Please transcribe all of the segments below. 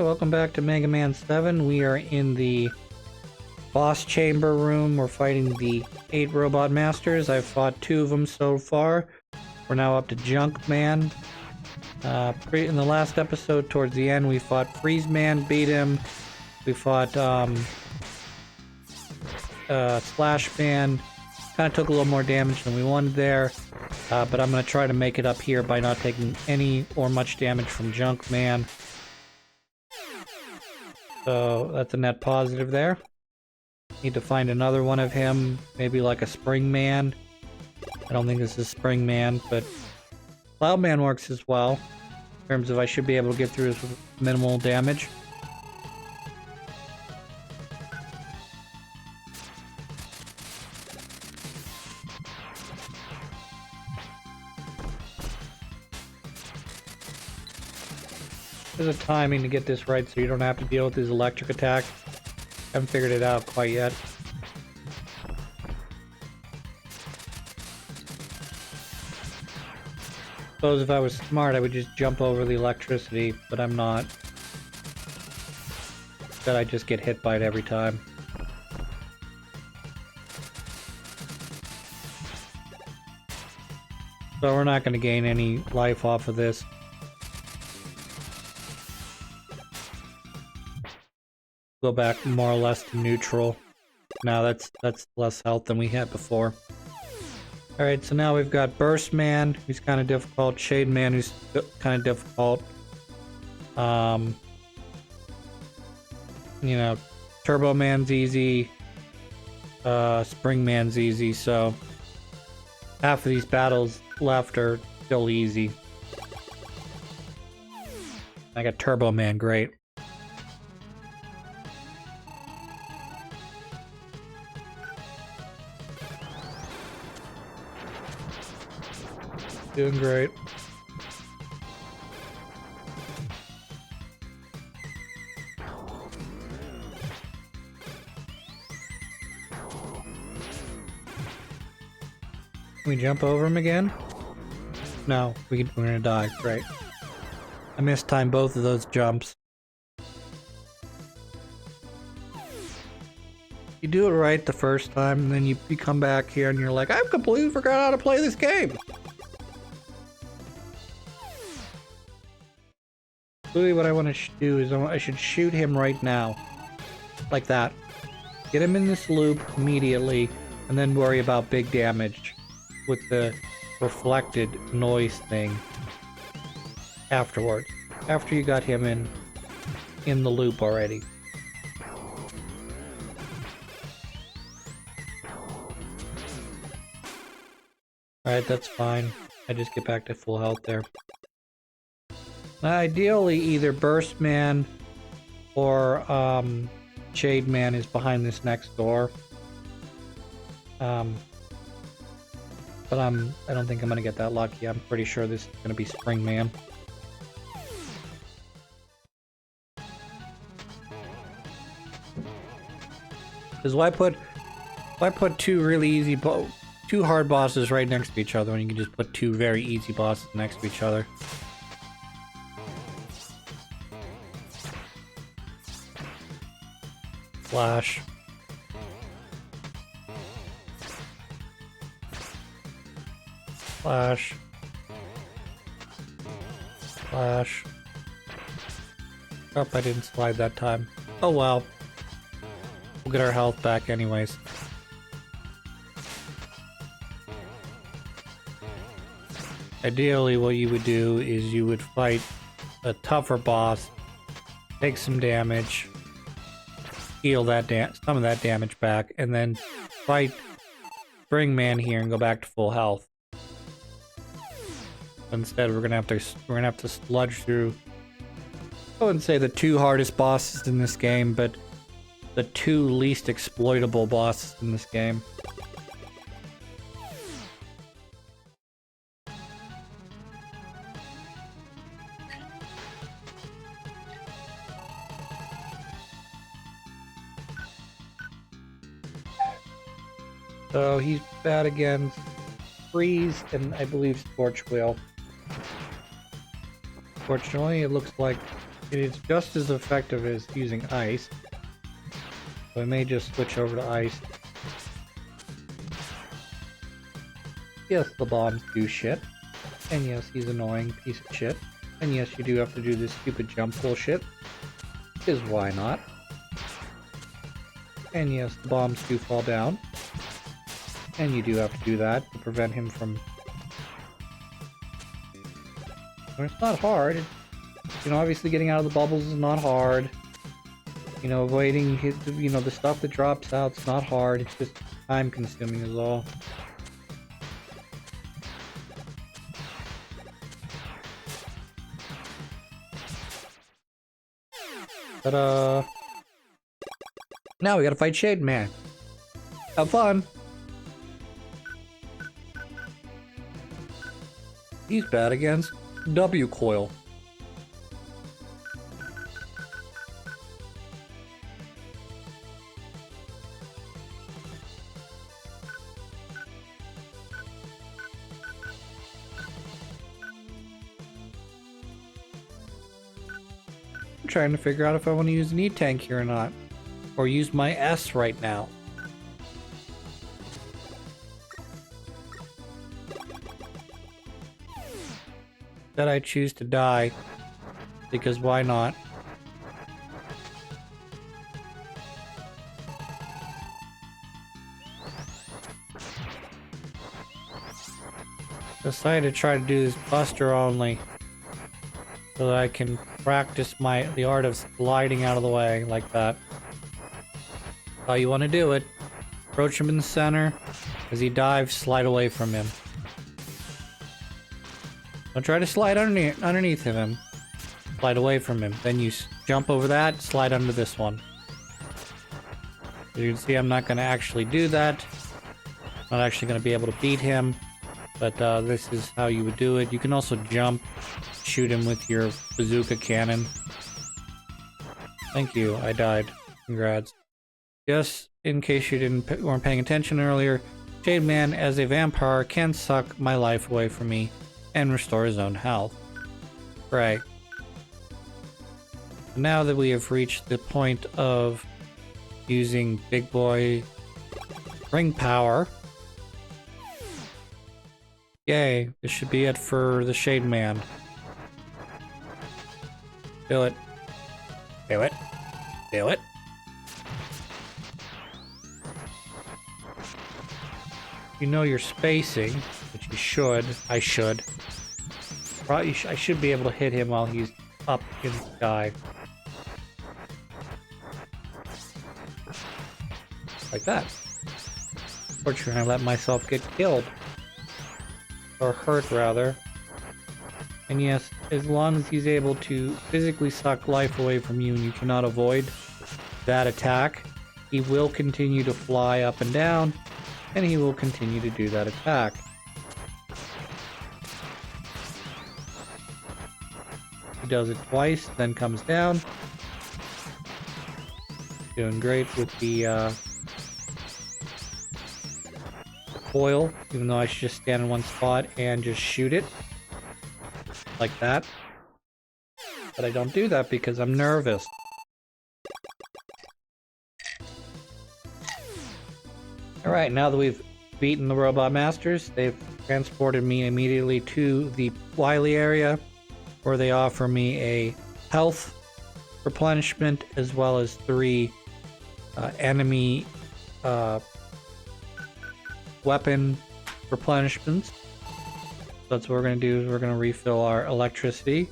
welcome back to Mega Man 7. We are in the boss chamber room. We're fighting the 8 robot masters. I've fought 2 of them so far. We're now up to Junk Man. In the last episode, towards the end, we fought Freeze Man, beat him. We fought Slash Man. Kind of took a little more damage than we wanted there. But I'm going to try to make it up here by not taking any or much damage from Junk Man. So that's a net positive there. Need to find another one of him, maybe like a Spring Man. I don't think this is Spring Man, but Cloud Man works as well. In terms of I should be able to get through this with minimal damage. There's a timing to get this right so you don't have to deal with his electric attack. Haven't figured it out quite yet. Suppose if I was smart I would just jump over the electricity, but I'm not. Instead I just get hit by it every time. So we're not going to gain any life off of this. Go back more or less to neutral. Now that's less health than we had before. Alright, so now we've got Burst Man, who's kind of difficult. Shade Man, who's kind of difficult. You know, Turbo Man's easy. Spring Man's easy, so half of these battles left are still easy. I got Turbo Man, great. Doing great. Can we jump over him again? No, we're gonna die. Great. I mistimed both of those jumps. You do it right the first time, and then you come back here and you're like, I've completely forgot how to play this game! Really what I want to do is I should shoot him right now. Like that. Get him in this loop immediately, and then worry about big damage with the reflected noise thing afterwards. After you got him in the loop already. Alright, that's fine. I just get back to full health there. Ideally, either Burst Man or Shade Man is behind this next door. But I don't think I'm gonna get that lucky. I'm pretty sure this is gonna be Spring Man. Because why put 2 really easy, 2 hard bosses right next to each other when you can just put 2 very easy bosses next to each other? Flash. Flash. Flash. Oh, I didn't slide that time. Oh well. We'll get our health back anyways. Ideally, what you would do is you would fight a tougher boss, take some damage, heal that some of that damage back, and then fight Spring Man here and go back to full health. Instead, we're gonna have to sludge through, I wouldn't say the 2 hardest bosses in this game, but the 2 least exploitable bosses in this game. So he's bad against Freeze and I believe Scorch Wheel. Fortunately, it looks like It is just as effective as using ice. So I may just switch over to ice. Yes, the bombs do shit. And yes, he's an annoying piece of shit. And yes, you do have to do this stupid jump bullshit. Because why not? And yes, the bombs do fall down. And you do have to do that to prevent him from... Well, it's not hard. You know, obviously getting out of the bubbles is not hard. You know, avoiding his, you know, the stuff that drops out, it's not hard. It's just time consuming is all. But, now we gotta fight Shade Man. Have fun! He's bad against W Coil. I'm trying to figure out if I want to use an E-Tank here or not. Or use my S right now. That I choose to die. Because why not? Decided to try to do this Buster only. So that I can practice the art of sliding out of the way like that. How you want to do it. Approach him in the center. As he dives, slide away from him. Don't try to slide underneath him. Slide away from him. Then you jump over that, slide under this one. As you can see, I'm not going to actually do that. Not actually going to be able to beat him. But this is how you would do it. You can also jump, shoot him with your bazooka cannon. Thank you, I died. Congrats. Just in case you weren't paying attention earlier, Shade Man as a vampire can suck my life away from me and restore his own health. Right. Now that we have reached the point of using Big Boy Ring Power, yay, this should be it for the Shade Man. Do it. Do it. Do it. You know you're spacing, which you should. I should. Probably I should be able to hit him while he's up in the sky. Like that. Fortunately, I let myself get killed. Or hurt, rather. And yes, as long as he's able to physically suck life away from you and you cannot avoid that attack, he will continue to fly up and down, and he will continue to do that attack. He does it twice, then comes down. Doing great with the coil, even though I should just stand in one spot and just shoot it. Like that. But I don't do that because I'm nervous. Alright, now that we've beaten the Robot Masters, they've transported me immediately to the Wily area, where they offer me a health replenishment as well as 3 enemy weapon replenishments. So that's what we're going to do, is we're going to refill our electricity,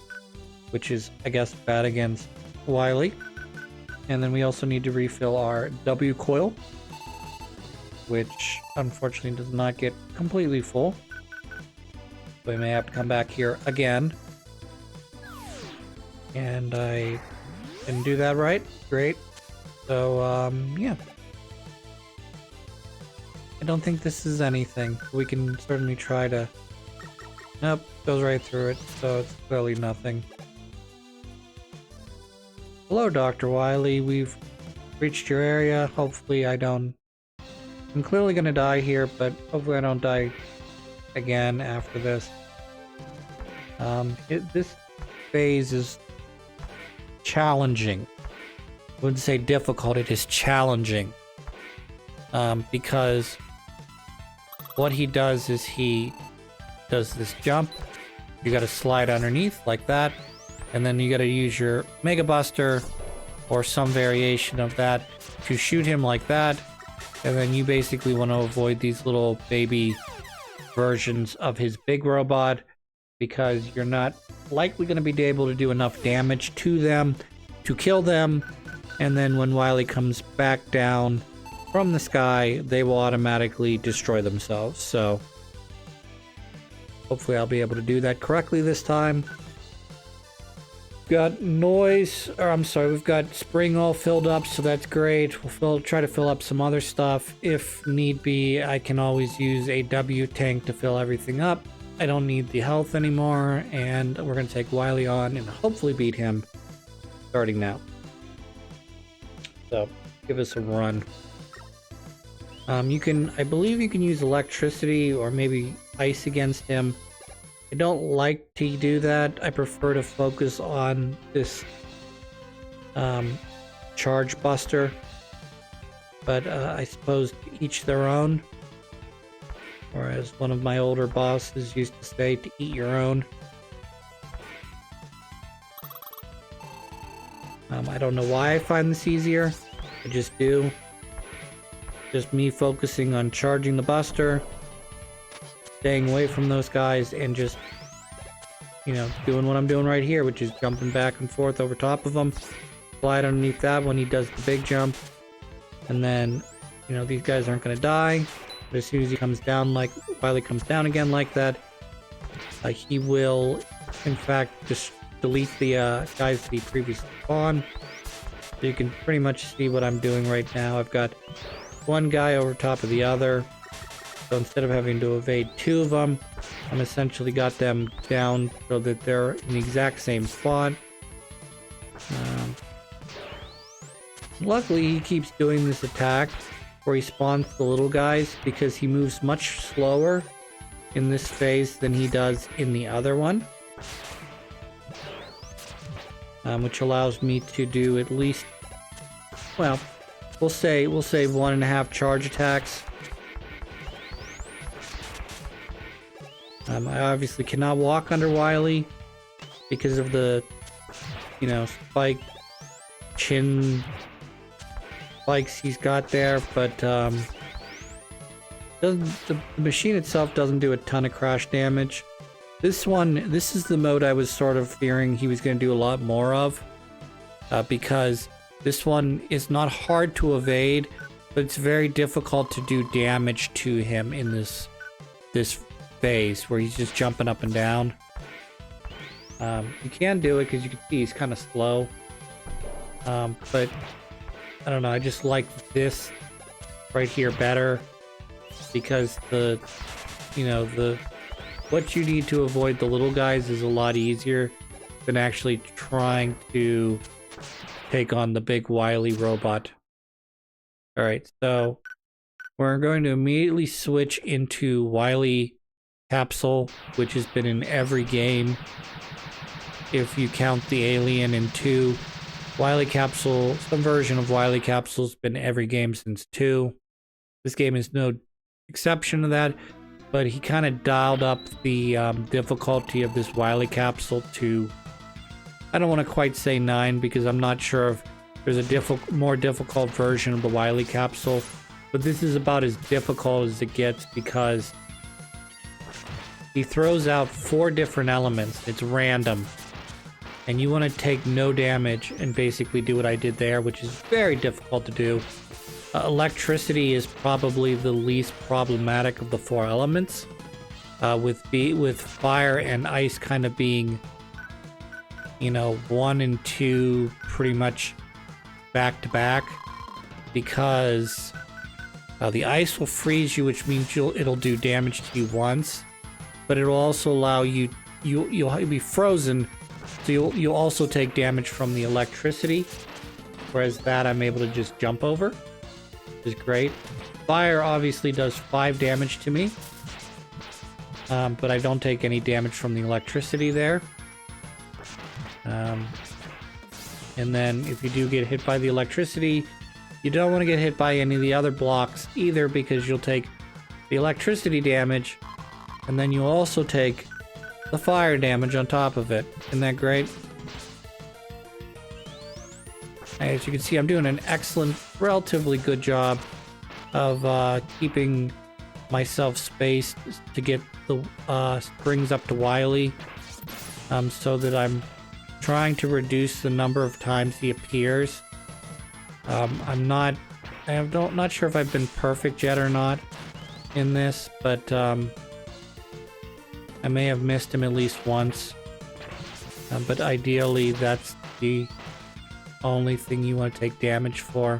which is, I guess, bad against Wily. And then we also need to refill our W coil, which unfortunately does not get completely full. So we may have to come back here again. And I didn't do that right. Great. So, yeah. I don't think this is anything. We can certainly try to... Nope, goes right through it, so it's clearly nothing. Hello, Dr. Wily. We've reached your area. Hopefully I don't... I'm clearly gonna die here, but hopefully I don't die again after this. This phase is challenging. I wouldn't say difficult, it is challenging. Because what he does is he does this jump. You gotta slide underneath like that. And then you gotta use your Mega Buster or some variation of that to shoot him like that. And then you basically want to avoid these little baby versions of his big robot because you're not likely going to be able to do enough damage to them to kill them. And then when Wily comes back down from the sky, they will automatically destroy themselves. So hopefully I'll be able to do that correctly this time. Got we've got spring all filled up, so that's great. We'll try to fill up some other stuff. If need be, I can always use a W tank to fill everything up. I don't need the health anymore, and we're going to take Wily on and hopefully beat him starting now. So, give us a run. I believe you can use electricity or maybe ice against him. I don't like to do that. I prefer to focus on this charge buster. But I suppose each their own. Or as one of my older bosses used to say, to eat your own. I don't know why I find this easier. I just do. Just me focusing on charging the buster, staying away from those guys, and just, doing what I'm doing right here, which is jumping back and forth over top of him. Slide underneath that when he does the big jump. And then, these guys aren't going to die. But as soon as he comes down, Wily comes down again like that, he will, in fact, just delete the guys that he previously spawned. So you can pretty much see what I'm doing right now. I've got one guy over top of the other. So instead of having to evade two of them, I'm essentially got them down so that they're in the exact same spot. Luckily, he keeps doing this attack where he spawns the little guys because he moves much slower in this phase than he does in the other one. Which allows me to do at least, well, we'll say 1.5 charge attacks. I obviously cannot walk under Wily because of the, spike chin spikes he's got there, but the machine itself doesn't do a ton of crash damage. This is the mode I was sort of fearing he was going to do a lot more of, because this one is not hard to evade, but it's very difficult to do damage to him in this phase where he's just jumping up and down. You can do it because you can see he's kind of slow, but I don't know, I just like this right here better because what you need to avoid the little guys is a lot easier than actually trying to take on the big wily robot. Alright, so we're going to immediately switch into Wily Capsule, which has been in every game. If you count the Alien in 2, Wily Capsule, some version of Wily Capsule has been every game since 2. This game is no exception to that, but he kind of dialed up the difficulty of this Wily Capsule to, I don't want to quite say 9 because I'm not sure if there's a more difficult version of the Wily Capsule, but this is about as difficult as it gets because he throws out 4 different elements. It's random. And you want to take no damage and basically do what I did there, which is very difficult to do. Electricity is probably the least problematic of the 4 elements, with fire and ice kind of being, 1 and 2 pretty much back to back, because the ice will freeze you, which means it'll do damage to you once, but it'll also allow you'll be frozen. So you'll also take damage from the electricity, whereas that I'm able to just jump over, which is great. Fire obviously does 5 damage to me, but I don't take any damage from the electricity there. And then if you do get hit by the electricity, you don't want to get hit by any of the other blocks either, because you'll take the electricity damage, and then you'll also take the fire damage on top of it. Isn't that great? As you can see, I'm doing an excellent, relatively good job of keeping myself spaced to get the springs up to Wily, so that I'm trying to reduce the number of times he appears. I'm not sure if I've been perfect yet or not in this, but I may have missed him at least once. But ideally, that's the only thing you want to take damage for.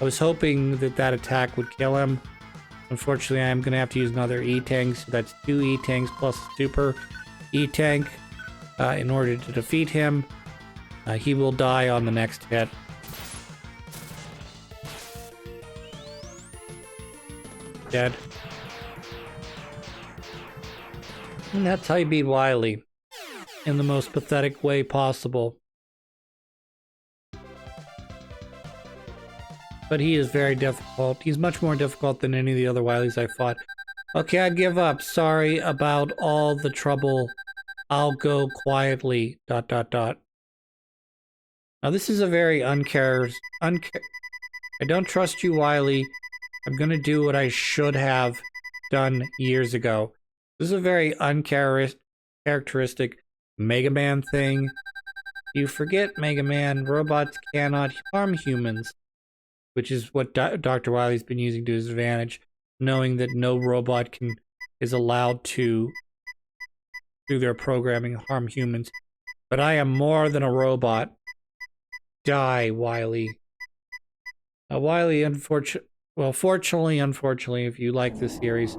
I was hoping that that attack would kill him. Unfortunately, I'm going to have to use another E-Tank, so that's 2 E-Tanks plus a super E-Tank in order to defeat him. He will die on the next hit. Dead. And that's how you beat Wily, in the most pathetic way possible. But he is very difficult. He's much more difficult than any of the other Wilys I fought. Okay, I give up. Sorry about all the trouble. I'll go quietly. ... Now this is a very I don't trust you, Wily. I'm gonna do what I should have done years ago. This is a very uncharacteristic Mega Man thing. You forget, Mega Man, robots cannot harm humans, which is what Dr. Wily's been using to his advantage, knowing that no robot is allowed to, through their programming, harm humans. But I am more than a robot. Die, Wily. Wily, fortunately, if you like this series,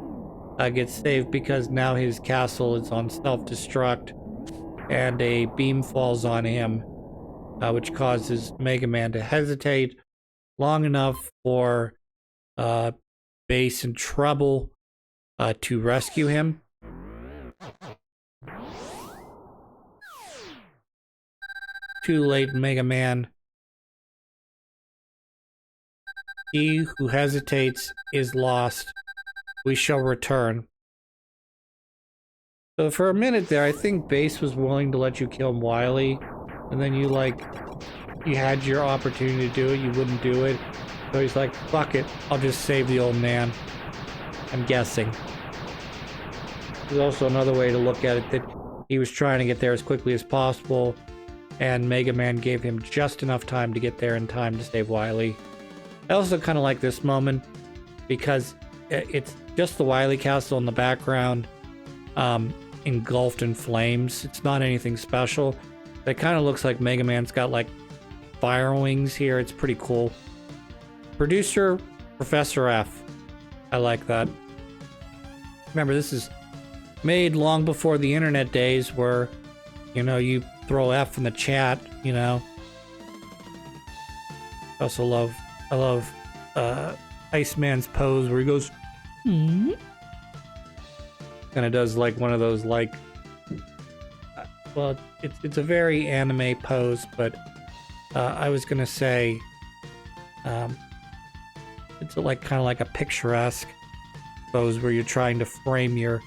gets saved because now his castle is on self-destruct, and a beam falls on him, which causes Mega Man to hesitate long enough for Bass and Trouble to rescue him. Too late, Mega Man. He who hesitates is lost. We shall return. So for a minute there, I think Bass was willing to let you kill Wily, and then you had your opportunity to do it, you wouldn't do it. So he's like, fuck it, I'll just save the old man. I'm guessing. There's also another way to look at it, that he was trying to get there as quickly as possible, and Mega Man gave him just enough time to get there in time to save Wily. I also kind of like this moment because it's just the Wily castle in the background, engulfed in flames. It's not anything special. It kind of looks like Mega Man's got like fire wings here. It's pretty cool. Producer, Professor F. I like that. Remember, this is made long before the internet days where, you throw F in the chat, I love Iceman's pose where he goes, kind of does like one of those well, it's a very anime pose, but I was gonna say it's kind of like a picturesque pose where you're trying to frame your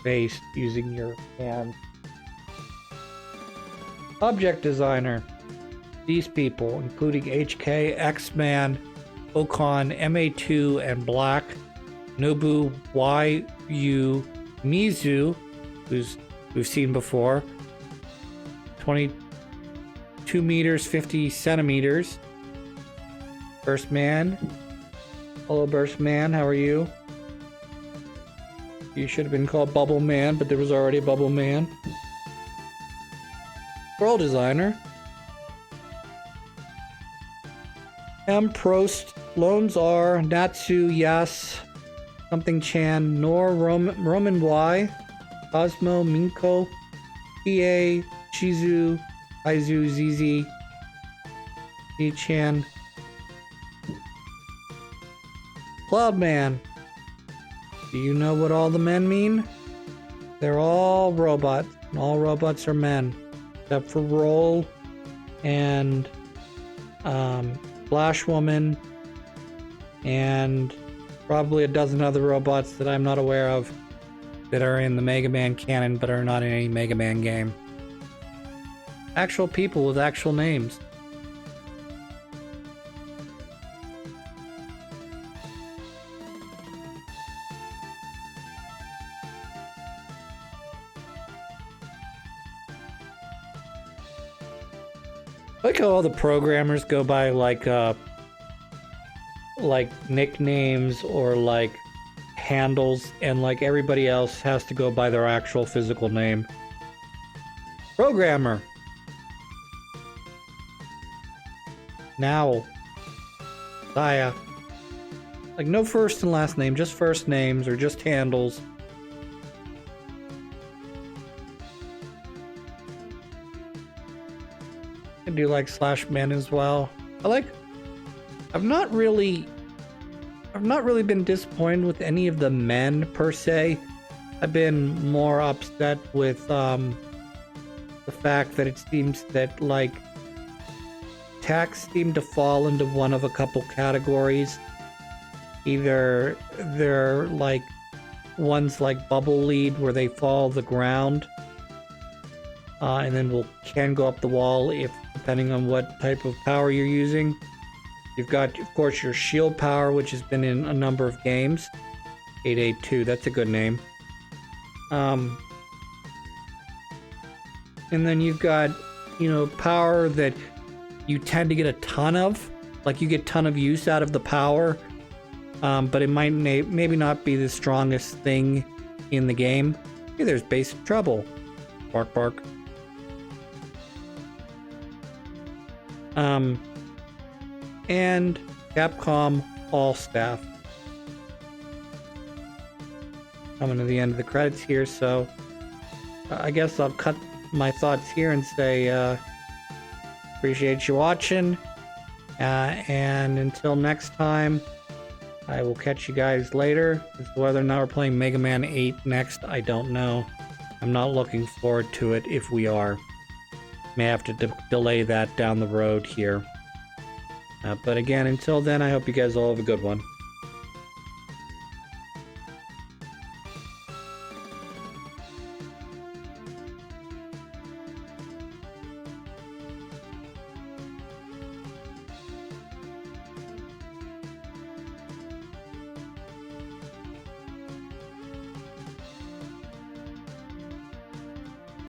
face using your hand. Object designer. These people, including HK, X-Man, Ocon, MA2, and Black, Nobu, YU, Mizu, who's we've seen before, 22 meters, 50 centimeters. Burst Man. Hello, Burst Man, how are you? You should have been called Bubble Man, but there was already a Bubble Man. World designer. M. Prost, Loans R, Natsu, Yas, something Chan, Nor, Roman Y, Cosmo, Minko, PA, Chizu, Aizu, ZZ, E-Chan, Cloudman. Do you know what all the men mean? They're all robots, and all robots are men, except for Roll, and Flash Woman, and probably a dozen other robots that I'm not aware of that are in the Mega Man canon but are not in any Mega Man game. Actual people with actual names. I like how all the programmers go by like nicknames or like handles, and like everybody else has to go by their actual physical name. Programmer. Now. Saya. Like no first and last name, just first names or just handles. I do like Slash Men as well. I've not really been disappointed with any of the men per se. I've been more upset with the fact that it seems that like attacks seem to fall into one of a couple categories. Either they're like ones like Bubble Lead where they fall the ground, and then can go up the wall if depending on what type of power you're using. You've got, of course, your shield power, which has been in a number of games. 882, that's a good name. And then you've got, power that you tend to get a ton of. Like, you get a ton of use out of the power, but it might maybe not be the strongest thing in the game. Hey, there's Basic Trouble. Bark, bark. And Capcom All Staff. Coming to the end of the credits here, so I guess I'll cut my thoughts here and say appreciate you watching, and until next time, I will catch you guys later. Whether or not we're playing Mega Man 8 next, I don't know. I'm not looking forward to it if we are. May have to delay that down the road here. But again, until then, I hope you guys all have a good one.